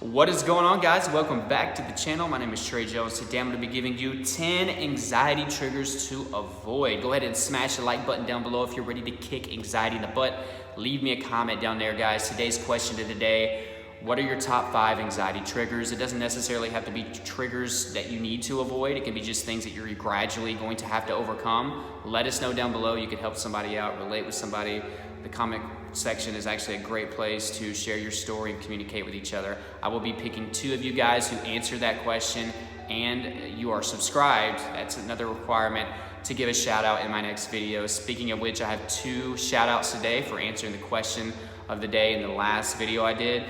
What is going on, guys? Welcome back to the channel. My name is Trey. Today I'm going to be giving you 10 anxiety triggers to avoid. Go ahead and smash the like button down below if you're ready to kick anxiety in the butt. Leave me a comment down there, guys. Today's question of the day: what are your top 5 anxiety triggers? It doesn't necessarily have to be triggers that you need to avoid. It can be just things that you're gradually going to have to overcome. Let us know down below. You could help somebody out, relate with somebody. The comment section is actually a great place to share your story and communicate with each other. I will be picking 2 of you guys who answer that question and you are subscribed. That's another requirement to give a shout out in my next video. Speaking of which, I have 2 shout outs today for answering the question of the day in the last video I did.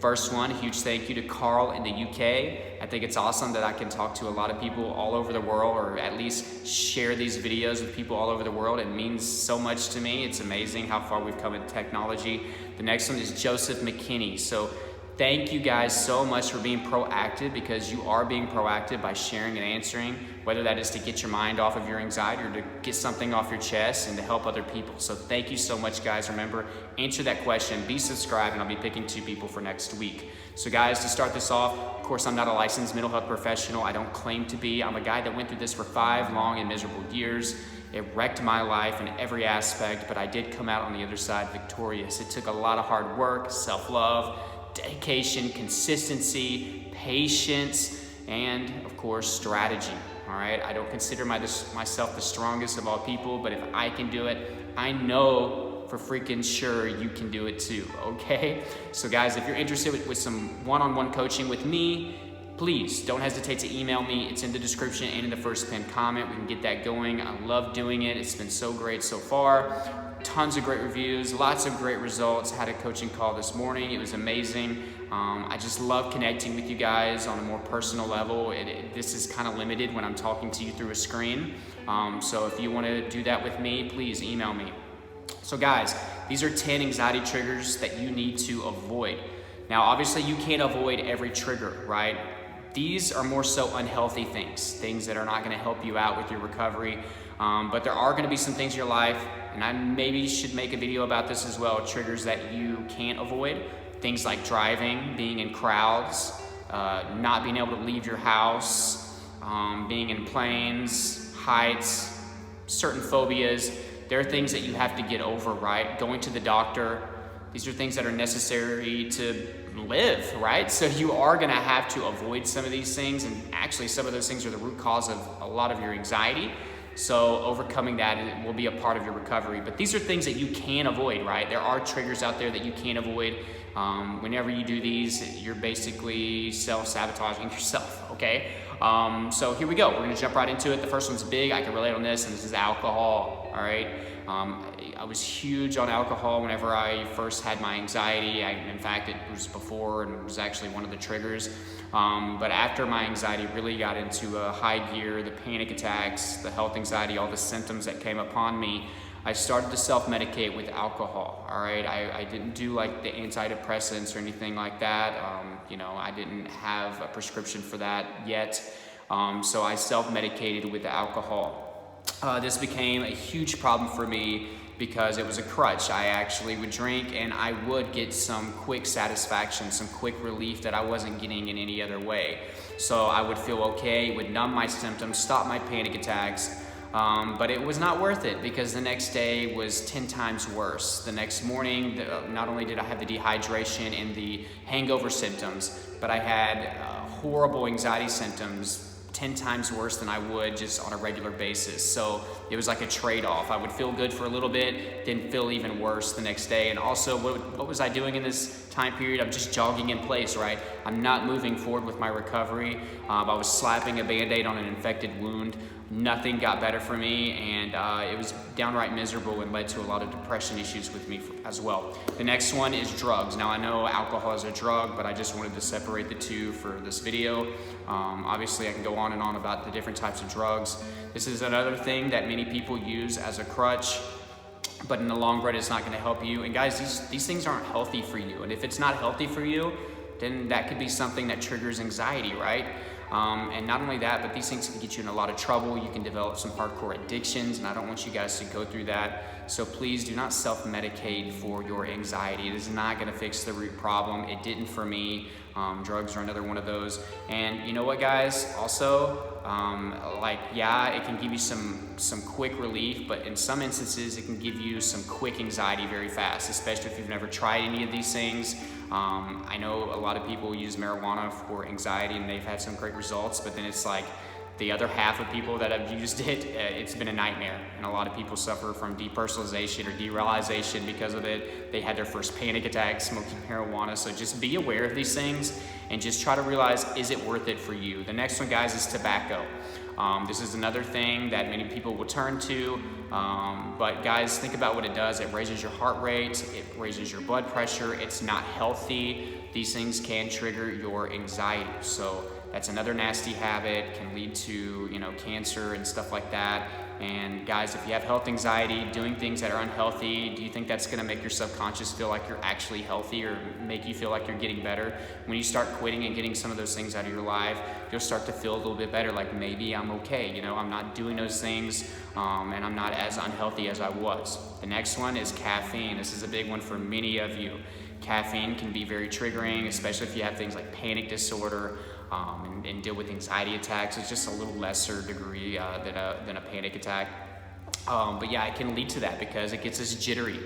First one, a huge thank you to Carl in the UK. I think it's awesome that I can talk to a lot of people all over the world, or at least share these videos with people all over the world. It means so much to me. It's amazing how far we've come in technology. The next one is Joseph McKinney. So thank you guys so much for being proactive, because you are being proactive by sharing and answering, whether that is to get your mind off of your anxiety or to get something off your chest and to help other people. So thank you so much, guys. Remember, answer that question, be subscribed, and I'll be picking 2 people for next week. So guys, to start this off, of course, I'm not a licensed mental health professional. I don't claim to be. I'm a guy that went through this for 5 long and miserable years. It wrecked my life in every aspect, but I did come out on the other side victorious. It took a lot of hard work, self-love, dedication, consistency, patience, and of course, strategy. All right, I don't consider myself the strongest of all people, but if I can do it, I know for freaking sure you can do it too, okay? So guys, if you're interested with some one-on-one coaching with me, please don't hesitate to email me. It's in the description and in the first pinned comment. We can get that going. I love doing it. It's been so great so far. Tons of great reviews, lots of great results. Had a coaching call this morning. It was amazing. I just love connecting with you guys on a more personal level. This is kind of limited when I'm talking to you through a screen. So if you want to do that with me, please email me. So guys, these are 10 anxiety triggers that you need to avoid. Now, obviously you can't avoid every trigger, right? These are more so unhealthy things that are not going to help you out with your recovery. But there are going to be some things in your life, and I maybe should make a video about this as well, triggers that you can't avoid. Things like driving, being in crowds, not being able to leave your house, being in planes, heights, certain phobias. There are things that you have to get over, right? Going to the doctor. These are things that are necessary to live, right? So you are gonna have to avoid some of these things, and actually some of those things are the root cause of a lot of your anxiety. So overcoming that will be a part of your recovery. But these are things that you can avoid, right? There are triggers out there that you can avoid. Whenever you do these, you're basically self-sabotaging yourself, okay? So here we go. We're gonna jump right into it. The first one's big. I can relate on this, and this is alcohol, all right? I was huge on alcohol whenever I first had my anxiety. In fact, it was before and was actually one of the triggers. But after my anxiety really got into a high gear, the panic attacks, the health anxiety, all the symptoms that came upon me, I started to self-medicate with alcohol, all right? I didn't do like the antidepressants or anything like that. I didn't have a prescription for that yet. So I self-medicated with the alcohol. This became a huge problem for me because it was a crutch. I actually would drink and I would get some quick satisfaction, some quick relief that I wasn't getting in any other way. So I would feel okay, it would numb my symptoms, stop my panic attacks, but it was not worth it, because the next day was 10 times worse. The next morning, not only did I have the dehydration and the hangover symptoms, but I had horrible anxiety symptoms, 10 times worse than I would just on a regular basis. So it was like a trade-off. I would feel good for a little bit, then feel even worse the next day. And also, what was I doing in this time period? I'm just jogging in place, right? I'm not moving forward with my recovery. I was slapping a Band-Aid on an infected wound. Nothing got better for me, and it was downright miserable and led to a lot of depression issues with me as well. The next one is drugs. Now, I know alcohol is a drug, but I just wanted to separate the 2 for this video. Obviously, I can go on and on about the different types of drugs. This is another thing that many people use as a crutch, but in the long run, it's not gonna help you. And guys, these things aren't healthy for you. And if it's not healthy for you, then that could be something that triggers anxiety, right? And not only that, but these things can get you in a lot of trouble. You can develop some hardcore addictions, and I don't want you guys to go through that. So please do not self-medicate for your anxiety. It is not gonna fix the root problem. It didn't for me. Drugs are another one of those. And you know what, guys? Also, it can give you some quick relief, but in some instances, it can give you some quick anxiety very fast, especially if you've never tried any of these things. I know a lot of people use marijuana for anxiety and they've had some great results, but then it's like the other half of people that have used it, it's been a nightmare. And a lot of people suffer from depersonalization or derealization because of it. They had their first panic attack smoking marijuana. So just be aware of these things and just try to realize, is it worth it for you? The next one, guys, is tobacco. This is another thing that many people will turn to, but guys, think about what it does. It raises your heart rate, it raises your blood pressure. It's not healthy. These things can trigger your anxiety. So that's another nasty habit, can lead to, cancer and stuff like that. And guys, if you have health anxiety, doing things that are unhealthy, do you think that's gonna make your subconscious feel like you're actually healthy or make you feel like you're getting better? When you start quitting and getting some of those things out of your life, you'll start to feel a little bit better, like maybe I'm okay, I'm not doing those things, and I'm not as unhealthy as I was. The next one is caffeine. This is a big one for many of you. Caffeine can be very triggering, especially if you have things like panic disorder, and deal with anxiety attacks. It's just a little lesser degree than a panic attack. But yeah, it can lead to that because it gets us jittery,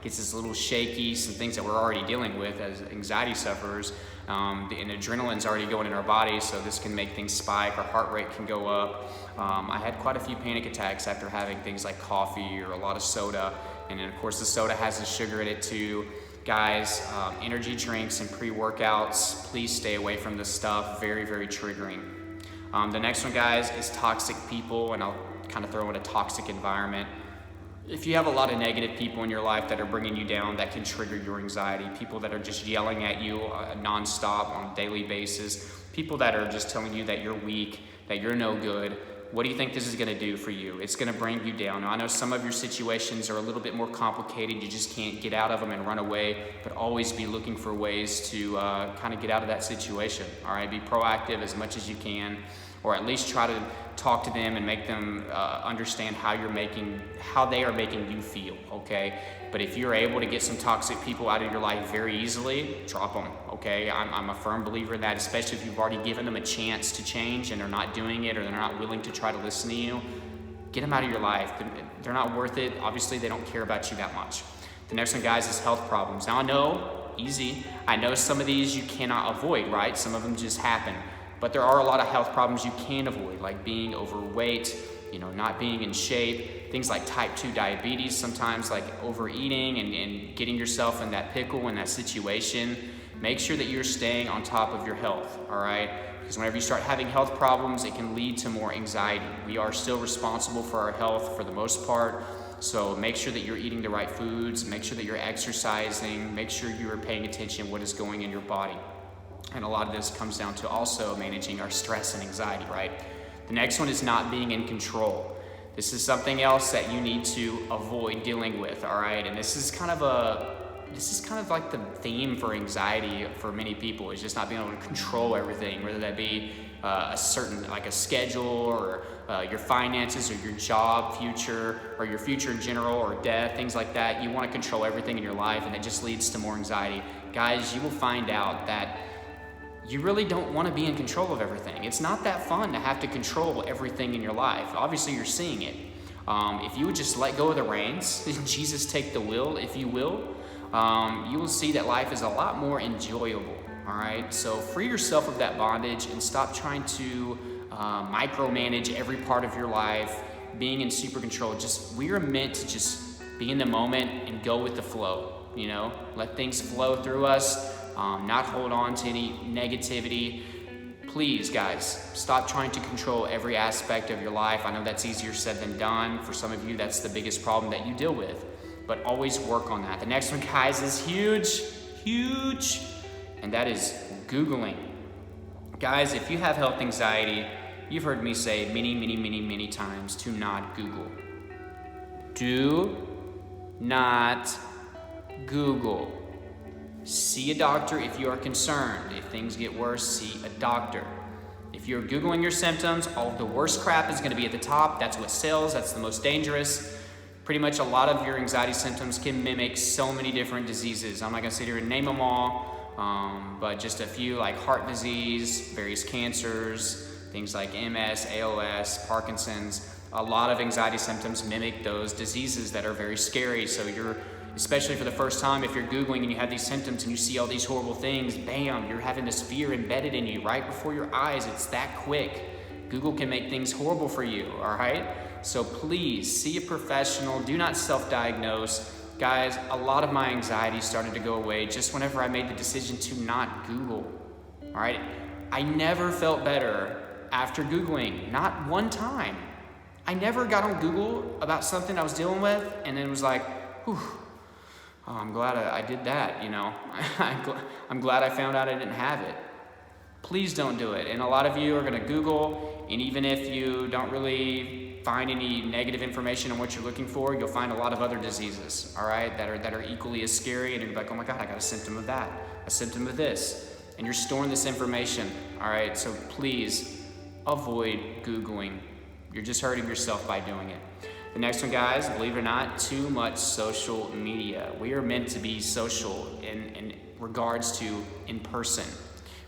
gets us a little shaky, some things that we're already dealing with as anxiety sufferers. And adrenaline's already going in our body, so this can make things spike. Our heart rate can go up. I had quite a few panic attacks after having things like coffee or a lot of soda. And then of course the soda has the sugar in it too. Guys, energy drinks and pre-workouts, please stay away from this stuff. Very, very triggering. The next one, guys, is toxic people, and I'll kind of throw in a toxic environment. If you have a lot of negative people in your life that are bringing you down, that can trigger your anxiety. People that are just yelling at you nonstop on a daily basis. People that are just telling you that you're weak, that you're no good. What do you think this is gonna do for you? It's gonna bring you down. Now, I know some of your situations are a little bit more complicated. You just can't get out of them and run away, but always be looking for ways to kind of get out of that situation, all right? Be proactive as much as you can, or at least try to talk to them and make them understand how they are making you feel, okay? But if you're able to get some toxic people out of your life very easily, drop them, okay? I'm a firm believer in that, especially if you've already given them a chance to change and they're not doing it or they're not willing to try to listen to you. Get them out of your life. They're not worth it. Obviously, they don't care about you that much. The next one, guys, is health problems. Now, I know some of these you cannot avoid, right? Some of them just happen. But there are a lot of health problems you can avoid, like being overweight, not being in shape, things like type 2 diabetes, sometimes like overeating and getting yourself in that pickle, in that situation. Make sure that you're staying on top of your health, all right? Because whenever you start having health problems, it can lead to more anxiety. We are still responsible for our health for the most part, so make sure that you're eating the right foods, make sure that you're exercising, make sure you are paying attention to what is going in your body. And a lot of this comes down to also managing our stress and anxiety, right? The next one is not being in control. This is something else that you need to avoid dealing with, all right? And this is kind of like the theme for anxiety for many people, is just not being able to control everything, whether that be a schedule or your finances or your job future or your future in general or death, things like that. You want to control everything in your life, and it just leads to more anxiety. Guys, you will find out that you really don't want to be in control of everything. It's not that fun to have to control everything in your life. Obviously, you're seeing it. If you would just let go of the reins, Jesus take the wheel, if you will see that life is a lot more enjoyable, all right? So free yourself of that bondage and stop trying to micromanage every part of your life, being in super control. We are meant to just be in the moment and go with the flow, Let things flow through us. Not hold on to any negativity. Please, guys, stop trying to control every aspect of your life. I know that's easier said than done. For some of you, that's the biggest problem that you deal with, but always work on that. The next one, guys, is huge, and that is Googling. Guys, if you have health anxiety, you've heard me say many times to not Google. Do not Google. See a doctor if you are concerned. If things get worse, see a doctor. If you're Googling your symptoms, all of the worst crap is going to be at the top. That's what sells. That's the most dangerous. Pretty much a lot of your anxiety symptoms can mimic so many different diseases. I'm not going to sit here and name them all, but just a few, like heart disease, various cancers, things like MS, ALS, Parkinson's. A lot of anxiety symptoms mimic those diseases that are very scary. So you're, especially for the first time, if you're Googling and you have these symptoms and you see all these horrible things, bam, you're having this fear embedded in you right before your eyes. It's that quick. Google can make things horrible for you, all right? So please see a professional. Do not self-diagnose. Guys, a lot of my anxiety started to go away just whenever I made the decision to not Google, all right? I never felt better after Googling, not one time. I never got on Google about something I was dealing with and then was like, whew, oh, I'm glad I did that, you know. I'm glad I found out I didn't have it. Please don't do it. And a lot of you are gonna Google, and even if you don't really find any negative information on what you're looking for, you'll find a lot of other diseases, all right, that are equally as scary, and you're like, oh my God, I got a symptom of that, a symptom of this. And you're storing this information, all right? So please avoid Googling. You're just hurting yourself by doing it. The next one, guys, believe it or not, too much social media. We are meant to be social in regards to in person.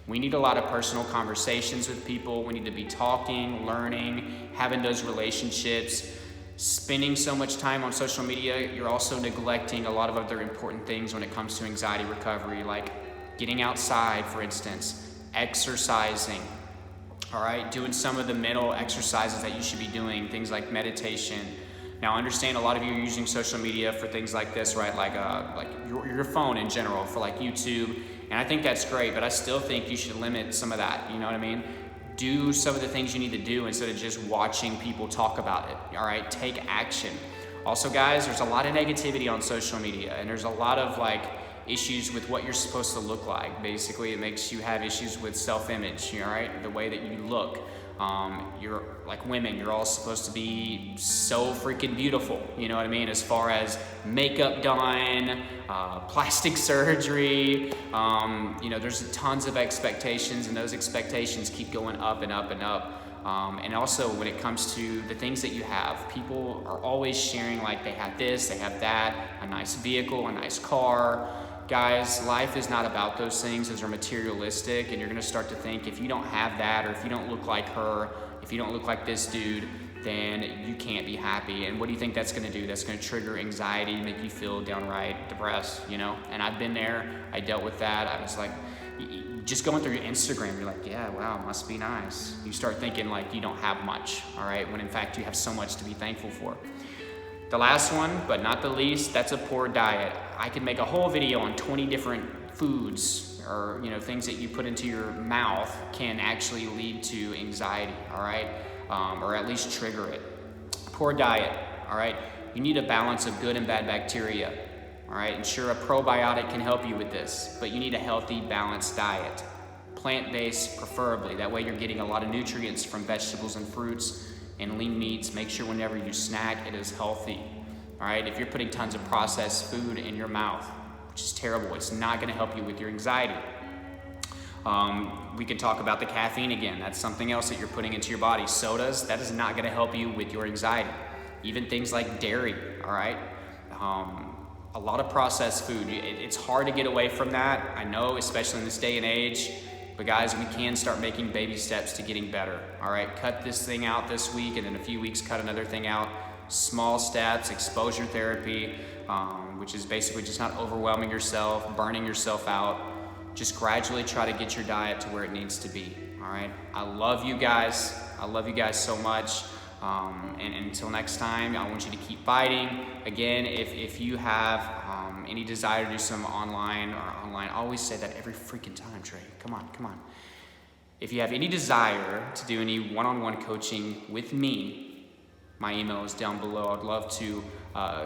We need a lot of personal conversations with people. We need to be talking, learning, having those relationships. Spending so much time on social media, you're also neglecting a lot of other important things when it comes to anxiety recovery, like getting outside, for instance, exercising, all right, doing some of the mental exercises that you should be doing, things like meditation. Now, I understand a lot of you are using social media for things like this, right? Like your phone in general, for like YouTube, and I think that's great, but I still think you should limit some of that, you know what I mean? Do some of the things you need to do instead of just watching people talk about it, all right? Take action. Also, guys, there's a lot of negativity on social media, and there's a lot of like issues with what you're supposed to look like. Basically, it makes you have issues with self-image, all right? The way that you look. You're like women, you're all supposed to be so freaking beautiful, you know what I mean? As far as makeup done, plastic surgery, you know, there's tons of expectations, and those expectations keep going up and up and up. And also when it comes to the things that you have, people are always sharing like they have this, they have that, a nice vehicle, a nice car. Guys, life is not about those things. Those are materialistic, and you're gonna start to think if you don't have that, or if you don't look like her, if you don't look like this dude, then you can't be happy. And what do you think that's gonna do? That's gonna trigger anxiety, make you feel downright depressed, you know? And I've been there, I dealt with that. I was like, just going through your Instagram, you're like, yeah, wow, must be nice. You start thinking like you don't have much, all right? When in fact you have so much to be thankful for. The last one, but not the least, that's a poor diet. I could make a whole video on 20 different foods or, you know, things that you put into your mouth can actually lead to anxiety, all right? Or at least trigger it. Poor diet, all right? You need a balance of good and bad bacteria, all right? And sure, a probiotic can help you with this, but you need a healthy, balanced diet. Plant-based preferably, that way you're getting a lot of nutrients from vegetables and fruits and lean meats. Make sure whenever you snack, it is healthy, all right? If you're putting tons of processed food in your mouth, which is terrible, it's not gonna help you with your anxiety. We can talk about the caffeine again. That's something else that you're putting into your body. Sodas, that is not gonna help you with your anxiety. Even things like dairy, all right? A lot of processed food, it's hard to get away from that. I know, especially in this day and age, but guys, we can start making baby steps to getting better, all right? Cut this thing out this week, and in a few weeks, cut another thing out. Small steps, exposure therapy, which is basically just not overwhelming yourself, burning yourself out. Just gradually try to get your diet to where it needs to be, all right? I love you guys. I love you guys so much. And until next time, I want you to keep fighting. Again, if you have any desire to do some online, I always say that every freaking time, Trey. Come on. If you have any desire to do any one-on-one coaching with me, my email is down below. I'd love to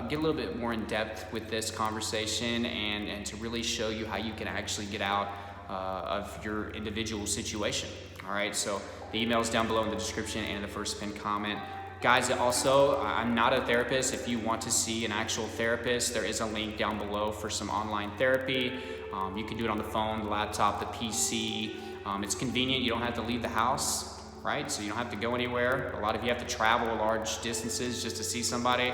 get a little bit more in depth with this conversation and to really show you how you can actually get out of your individual situation. All right, so the email is down below in the description and in the first pinned comment. Guys, also, I'm not a therapist. If you want to see an actual therapist, there is a link down below for some online therapy. You can do it on the phone, the laptop, the PC. It's convenient. You don't have to leave the house, right? So you don't have to go anywhere. A lot of you have to travel large distances just to see somebody.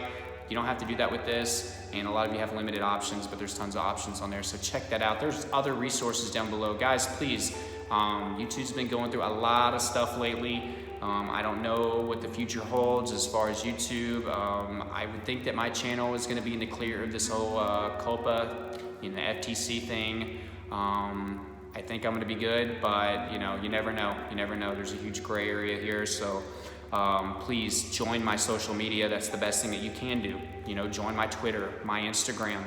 You don't have to do that with this, and a lot of you have limited options, but there's tons of options on there, so check that out. There's other resources down below. Guys, please, YouTube's been going through a lot of stuff lately. I don't know what the future holds as far as YouTube. I would think that my channel is going to be in the clear of this whole COPA, the FTC thing. I think I'm going to be good, but you never know. You never know. There's a huge gray area here, so please join my social media. That's the best thing that you can do. Join my Twitter, my Instagram,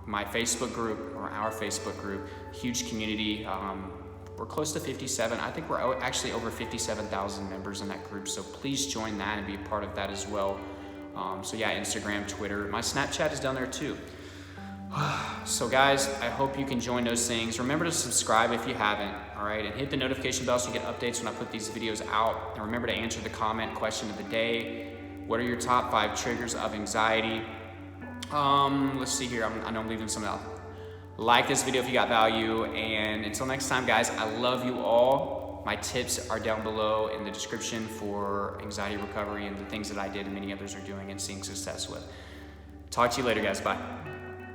my Facebook group, or our Facebook group. Huge community. We're close to 57. I think we're actually over 57,000 members in that group. So please join that and be a part of that as well. So yeah, Instagram, Twitter. My Snapchat is down there too. So guys, I hope you can join those things. Remember to subscribe if you haven't, all right? And hit the notification bell so you get updates when I put these videos out. And remember to answer the comment question of the day. What are your top 5 triggers of anxiety? Let's see here. I know I'm leaving some out. Like this video if you got value, and until next time, guys, I love you all. My tips are down below in the description for anxiety recovery and the things that I did and many others are doing and seeing success with. Talk to you later, guys. Bye.